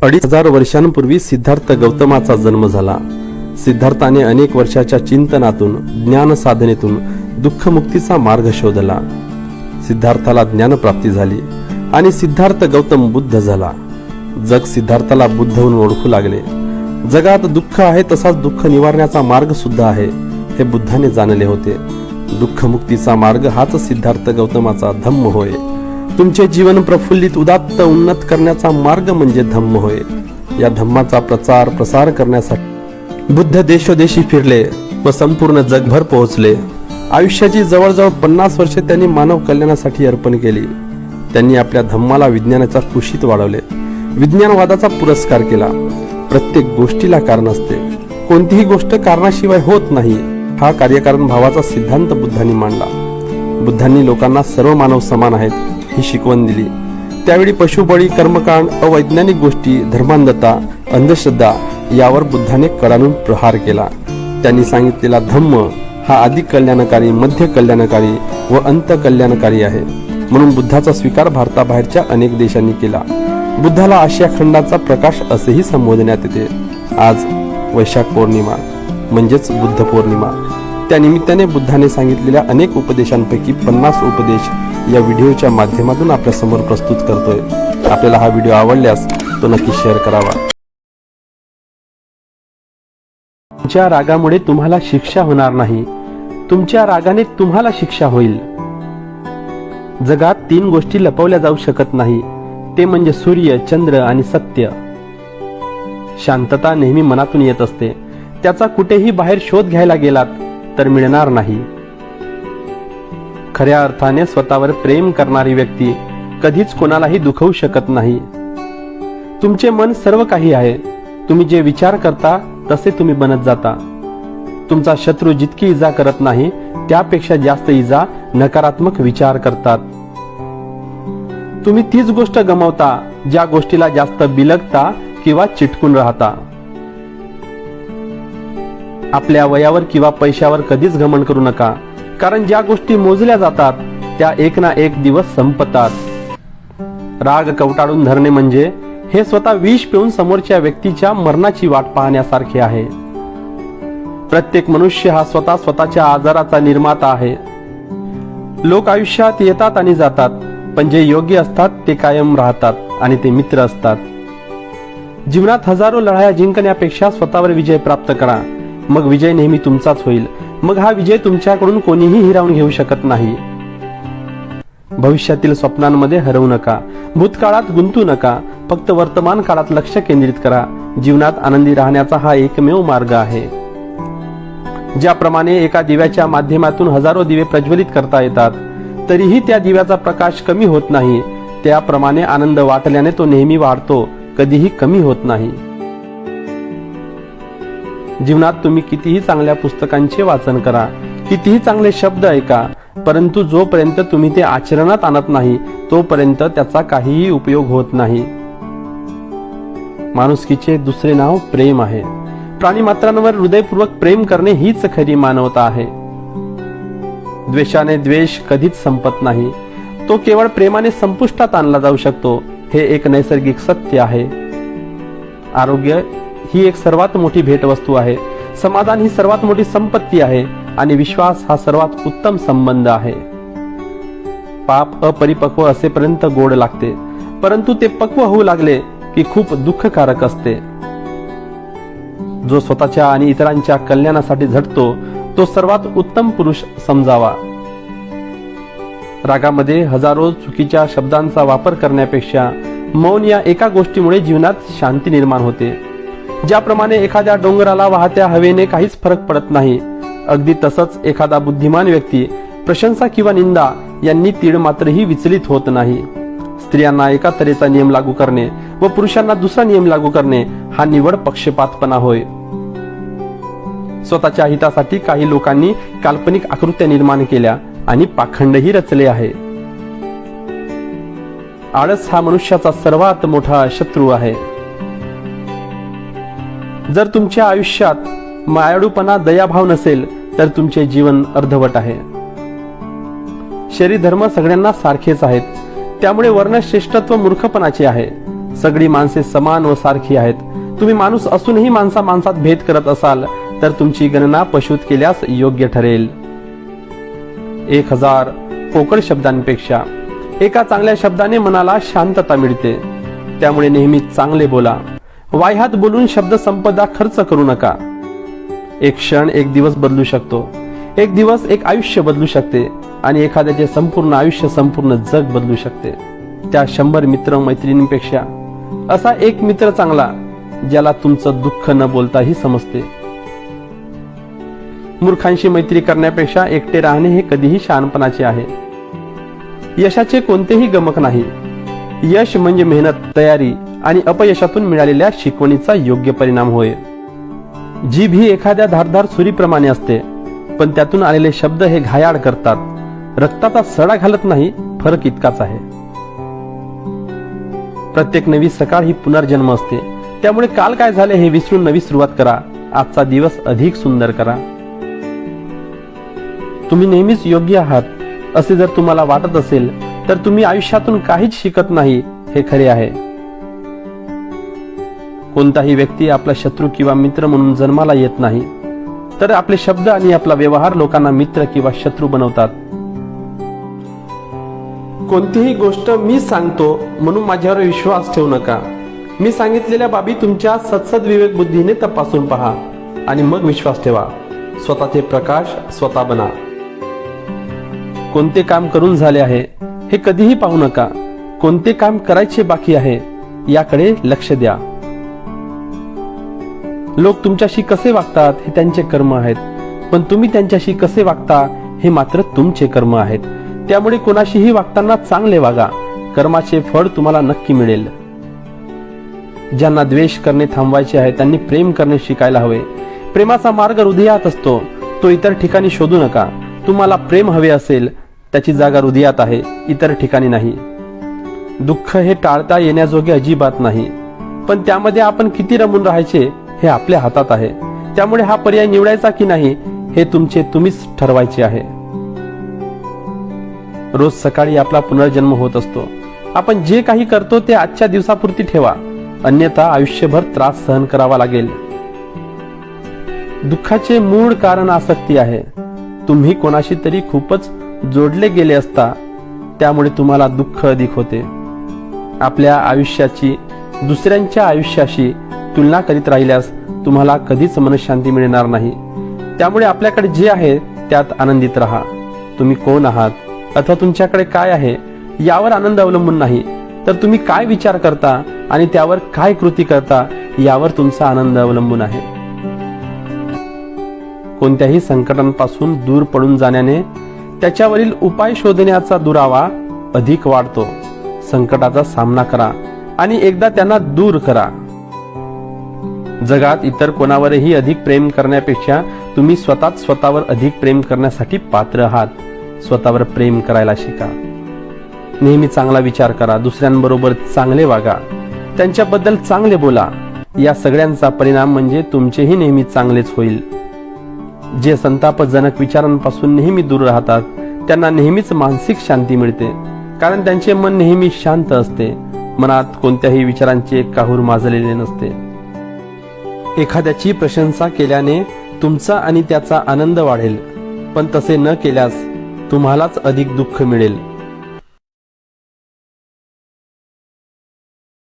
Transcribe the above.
2,500 वर्षांपूर्वी सिद्धार्थ गौतमाचा जन्म झाला. सिद्धार्थाने अनेक वर्षाच्या चिंतनातून, ज्ञान साधनेतून दुःखमुक्तीचा मार्ग शोधला. सिद्धार्थाला ज्ञानप्राप्ती झाली आणि सिद्धार्थ गौतम बुद्ध झाला. जग सिद्धार्थाला बुद्ध म्हणून ओळखू लागले. जगात दुःख आहे, तसाच दुःख निवारण्याचा मार्ग सुद्धा आहे हे बुद्धाने जाणले होते. दुःखमुक्तीचा मार्ग हाच सिद्धार्थ गौतमाचा धम्म होय. तुमचे जीवन प्रफुल्लित, उदात्त, उन्नत करण्याचा मार्ग म्हणजे धम्म होय. या धम्माचा प्रचार प्रसार करण्यासाठी बुद्ध देशोदेशी फिरले व संपूर्ण जगभर पोहोचले. आयुष्याची जवळजवळ 50 वर्षे त्यांनी मानव कल्याणासाठी अर्पण केली. त्यांनी आपल्या धम्माला विज्ञानाच्या कुशीत वाढवले. विज्ञानवादाचा पुरस्कार केला. प्रत्येक गोष्टीला कारण असते, कोणतीही गोष्ट कारणाशिवाय होत नाही हा कार्यकारण भावाचा सिद्धांत बुद्धांनी मांडला. बुद्धांनी लोकांना सर्व मानव समान आहेत ही शिकवण दिली. त्यावेळी पशुबळी, कर्मकांड, अवैज्ञानिक गोष्टी, धर्मांधता, अंधश्रद्धा यावर बुद्धाने कडाडून प्रहार केला. त्यांनी सांगितलेला धम्म हा आदि कल्याणकारी, मध्य कल्याणकारी व अंत कल्याणकारी आहे. म्हणून बुद्धाचा स्वीकार भारताबाहेरच्या अनेक देशांनी केला. बुद्धाला आशिया खंडाचा प्रकाश असेही संबोधण्यात येते. आज वैशाख पौर्णिमा म्हणजेच बुद्ध पौर्णिमा. त्या निमित्ताने बुद्धाने सांगितलेल्या अनेक उपदेशांपैकी 50 उपदेश या व्हिडिओच्या माध्यमातून आपल्या समोर प्रस्तुत करतोय. आपल्याला हा व्हिडिओ आवडल्यास तो नक्की शेअर करावा. तुमच्या रागामुळे तुम्हाला शिक्षा होणार नाही, तुमच्या रागाने तुम्हाला शिक्षा होईल. जगात 3 गोष्टी लपवल्या जाऊ शकत नाही, ते म्हणजे सूर्य, चंद्र आणि सत्य. शांतता नेहमी मनातून येत असते. त्याचा कुठेही बाहेर शोध घ्यायला गेलात तर मिळणार नाही. खऱ्या अर्थाने स्वतःवर प्रेम करणारी व्यक्ती कधीच कोणालाही दुखवू शकत नाही. तुमचे मन सर्व काही आहे. तुम्ही जे विचार करता तसे तुम्ही बनत जाता. तुमचा शत्रू जितकी इजा करत नाही त्यापेक्षा जास्त इजा नकारात्मक विचार करतात. तुम्ही तीच गोष्ट गमावता ज्या गोष्टीला जास्त बिलगता किंवा चिटकून राहता. आपल्या वयावर किंवा पैशावर कधीच घमंड करू नका, कारण ज्या गोष्टी मोजल्या जातात त्या एक ना एक दिवस संपतात. राग कवटाळून धरणे म्हणजे हे स्वतः विष पिऊन समोरच्या व्यक्तीच्या मरणाची वाट पाहण्यासारखे आहे. प्रत्येक मनुष्य हा स्वतःच्या आजाराचा निर्माता आहे. लोक आयुष्यात येतात आणि जातात, पण जे योग्य असतात ते कायम राहतात आणि ते मित्र असतात. जीवनात हजारो लढाया जिंकण्यापेक्षा स्वतःवर विजय प्राप्त करा. मग विजय नेहमी तुमचाच होईल. मग हा विजय तुमच्याकडून कोणीही हिरावून घेऊ शकत नाही. भविष्यातील स्वप्नांमध्ये हरवू नका, भूतकाळात गुंतू नका. फक्त वर्तमान काळात लक्ष केंद्रित करा. जीवनात आनंदी राहण्याचा हा एकमेव मार्ग आहे. ज्याप्रमाणे एका दिव्याच्या माध्यमातून हजारो दिवे प्रज्वलित करता येतात, तरीही त्या दिव्याचा प्रकाश कमी होत नाही, त्याप्रमाणे आनंद वाटल्याने तो नेहमी वाढतो, कधीही कमी होत नाही. जीवनात तुम्ही कितीही चांगल्या पुस्तकांचे वाचन करा, कितीही चांगले शब्द ऐका, परंतु जोपर्यंत तुम्ही ते आचरणात आणत नाही तोपर्यंत त्याचा काहीही उपयोग होत नाही. माणुसकीचे दुसरे नाव प्रेम आहे. प्राणीमात्रांवर हृदयपूर्वक प्रेम करणे हीच खरी मानवता आहे. द्वेषाने द्वेष कधीच संपत नाही, तो केवळ प्रेमाने संपुष्टात आणला जाऊ शकतो. हे एक नैसर्गिक सत्य आहे. आरोग्य ही एक सर्वात मोठी भेटवस्तू आहे. समाधान ही सर्वात मोठी संपत्ती आहे आणि विश्वास हा सर्वात उत्तम संबंध आहे. पाप अपरिपक्व असेपर्यंत गोड लागते, परंतु ते पक्व होऊ लागले की खूप दुःखकारक असते. जो स्वतःच्या आणि इतरांच्या कल्याणासाठी झटतो तो सर्वात उत्तम पुरुष समजावा. रागामध्ये हजारो चुकीच्या शब्दांचा वापर करण्यापेक्षा मौन या एका गोष्टीमुळे जीवनात शांती निर्माण होते. ज्याप्रमाणे एखाद्या डोंगराला वाहत्या हवेने काहीच फरक पडत नाही, अगदी तसंच एखादा बुद्धिमान व्यक्ती प्रशंसा किंवा निंदा यांनी तीळ मात्रही विचलित होत नाही. स्त्रियांना एका तऱ्हेचा नियम लागू करणे व पुरुषांना दुसरा नियम लागू करणे हा निवड पक्षपातपणा होय. स्वतःच्या हितासाठी काही लोकांनी काल्पनिक आकृत्या निर्माण केल्या आणि पाखंडही रचले आहे. आळस हा मनुष्याचा सर्वात मोठा शत्रू आहे. जर तुमच्या आयुष्यात मायाळूपणा, दयाभाव नसेल तर तुमचे जीवन अर्धवट आहे. शरीर धर्म सगळ्यांना सारखेच आहेत, त्यामुळे वर्णश्रेष्ठत्व मूर्खपणाचे आहे. सगळी माणसे समान व सारखी आहेत. तुम्ही माणूस असूनही माणसात भेद करत असाल तर तुमची गणना पशुत केल्यास योग्य ठरेल. 1000 पोकळ शब्दांपेक्षा एका चांगल्या शब्दाने मनाला शांतता मिळते. त्यामुळे नेहमी चांगले बोला. वाह्यात बोलून शब्द संपदा खर्च करू नका. एक क्षण एक दिवस बदलू शकतो. एक दिवस एक आयुष्य बदलू शकते आणि एखाद्याचे संपूर्ण आयुष्य संपूर्ण जग बदलू शकते. त्या 100 मित्र मैत्रिणींपेक्षा असा एक मित्र चांगला ज्याला तुमचं दुःख न बोलताही समजते. मूर्खांशी मैत्री करण्यापेक्षा एकटे राहणे हे कधीही शहाणपणाचे आहे. यशाचे कोणतेही गमक नाही. यश म्हणजे मेहनत, तयारी आणि अपयशातून मिळालेल्या शिकवणीचा योग्य परिणाम होय. जीभ ही एखाद्या धारदार सुरीप्रमाणे असते, पण त्यातून आलेले शब्द हे घायाळ करतात. रक्ताचा सडा घालत नाही, फरक इतकाच आहे. प्रत्येक नवी सकाळ ही पुनर्जन्म असते. त्यामुळे काल काय झाले हे विसरून नवी सुरुवात करा. आजचा दिवस अधिक सुंदर करा. तुम्ही नेहमीच योग्य आहात असे जर तुम्हाला वाटत असेल तर तुम्ही आयुष्यातून काहीच शिकत नाही हे खरे आहे. कोणताही व्यक्ती आपला शत्रू किंवा मित्र म्हणून जन्माला येत नाही, तर आपले शब्द आणि आपला व्यवहार लोकांना मित्र किंवा शत्रू बनवतात. कोणतीही गोष्ट मी सांगतो म्हणून माझ्यावर विश्वास ठेवू नका. मी सांगितलेल्या बाबी तुमच्या सद्सद विवेक बुद्धीने तपासून पहा आणि मग विश्वास ठेवा. स्वतःचे प्रकाश स्वतः बना. कोणते काम करून झाले आहे हे कधीही पाहू नका. कोणते काम करायचे बाकी आहे याकडे लक्ष द्या. लोक तुमच्याशी कसे वागतात हे त्यांचे कर्म आहेत, पण तुम्ही त्यांच्याशी कसे वागता हे मात्र तुमचे कर्म आहेत. त्यामुळे कोणाशीही वागताना चांगले वागा. कर्माचे फळ तुम्हाला नक्की मिळेल. ज्यांना द्वेष करणे थांबवायचे आहे त्यांनी प्रेम करणे शिकायला हवे. प्रेमाचा मार्ग हृदयात असतो, तो इतर ठिकाणी शोधू नका. तुम्हाला प्रेम हवे असेल त्याची जागा हृदयात आहे, इतर ठिकाणी नाही. दुःख हे टाळता येण्याजोगे अजिबात नाही, पण त्यामध्ये आपण किती रमून राहायचे हे आपल्या हातात आहे. त्यामुळे हा पर्याय निवडायचा की नाही हे तुम्हीच ठरवायचे आहे. रोज सकाळी आपला पुनर्जन्म होत असतो. आपण जे काही करतो ते आजच्या दिवसापुरती ठेवा, अन्यथा आयुष्यभर त्रास सहन करावा लागेल. दुःखाचे मूळ कारण आसक्ती आहे. तुम्ही कोणाशी तरी खूपच जोडले गेले असता, त्यामुळे तुम्हाला दुःख अधिक होते. आपल्या आयुष्याची दुसऱ्यांच्या आयुष्याशी तुलना करीत राहिल्यास तुम्हाला कधीच मनशांती मिळणार नाही. त्यामुळे आपल्याकडे जे आहे त्यात आनंदित राहा. तुम्ही कोण आहात अथवा तुमच्याकडे काय आहे यावर आनंद अवलंबून नाही, तर तुम्ही काय विचार करता आणि त्यावर काय कृती करता यावर तुमचा आनंद अवलंबून आहे. कोणत्याही संकटांपासून दूर पडून जाण्याने त्याच्यावरील उपाय शोधण्याचा दुरावा अधिक वाढतो. संकटाचा सामना करा आणि एकदा त्यांना दूर करा. जगात इतर कोणावरही अधिक प्रेम करण्यापेक्षा तुम्ही स्वतःवर अधिक प्रेम करण्यासाठी पात्र आहात. स्वतःवर प्रेम करायला शिका. नेहमी चांगला विचार करा. दुसऱ्यांबरोबर चांगले वागा. त्यांच्याबद्दल चांगले बोला. या सगळ्यांचा परिणाम म्हणजे तुमचेही नेहमी चांगलेच होईल. जे संतापजनक विचारांपासून नेहमी दूर राहतात त्यांना नेहमीच मानसिक शांती मिळते, कारण त्यांचे मन नेहमी शांत असते. मनात कोणत्याही विचारांचे काहूर माजलेले नसते. एखाद्याची प्रशंसा केल्याने तुमचा आणि त्याचा आनंद वाढेल, पण तसे न केल्यास तुम्हालाच अधिक दुःख मिळेल.